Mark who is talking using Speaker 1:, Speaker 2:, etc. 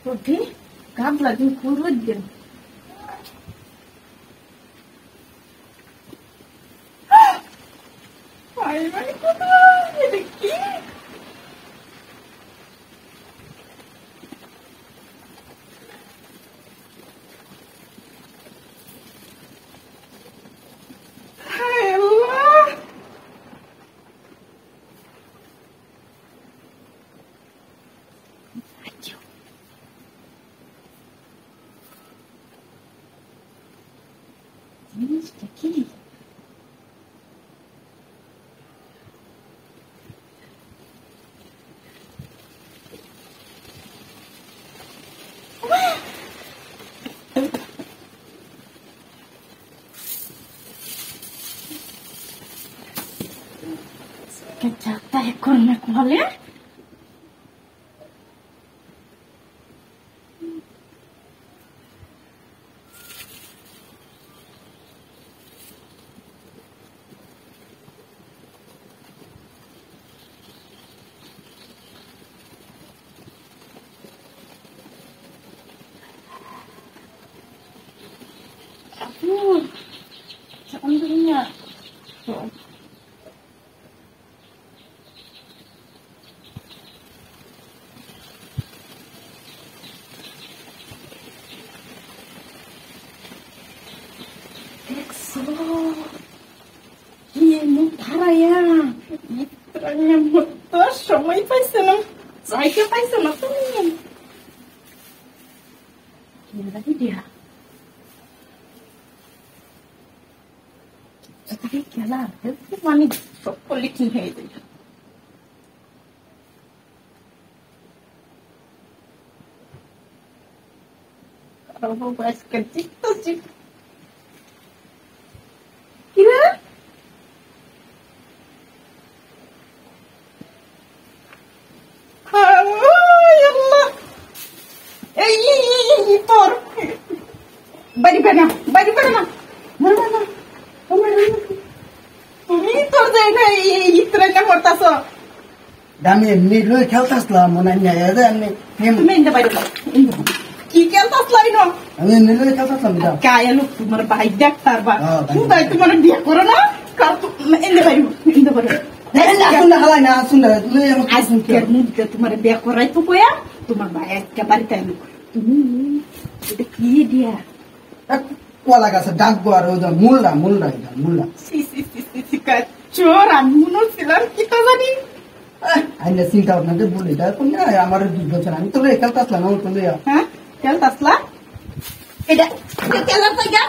Speaker 1: বুদ্ধি গাবলা দিন কুরুদ দিন আই মানে কত এটা কি জিনিসটা কি क्या चाहता है करने को वाले sebenarnya iya mutara ya mitranya mutar সময় পাইছে না জায়গা পাইছে না তুমি কি লাগি দিয়া tapi kela itu mani chocolate है ये kalau mau bahas kecil tuh sih kira Allah por bari bana mana তুমি তোর জায়গা ইতরাটা করতাছ
Speaker 2: আমি এমনি লই খেলতাছলাম মনে নাই যে আমি
Speaker 1: তুমি ইন্দা বাইরে কি খেলতাছলাই না
Speaker 2: আমি এমনি লই খেলতাছলাম এটা
Speaker 1: কায়া লোক তোমার ভাই ডাক্তার বা তুমি ভাই তোমার বিয়ে করো না কার ইন্দা বাইরে
Speaker 2: আসুন হালাই না আসুন তুই
Speaker 1: আজকের মুখে তোমার বিয়ে করাই তো কয়া তোমার ভাই একটা বাড়িতে আইলো তুমি এটা কি দিয়া
Speaker 2: কলা গাছে ডাকবো আর ওই মুলরা এটা মুলরা
Speaker 1: চোর আমি মনে ছিলাম কি তো জানি
Speaker 2: আইলে চিন্তা ভাবনা যে বলি এটা কোন আমার 2 বছর আমি তো খেলতাছলাম আমি তো
Speaker 1: হ্যাঁ খেলতাছলা এটা খেলার জায়গা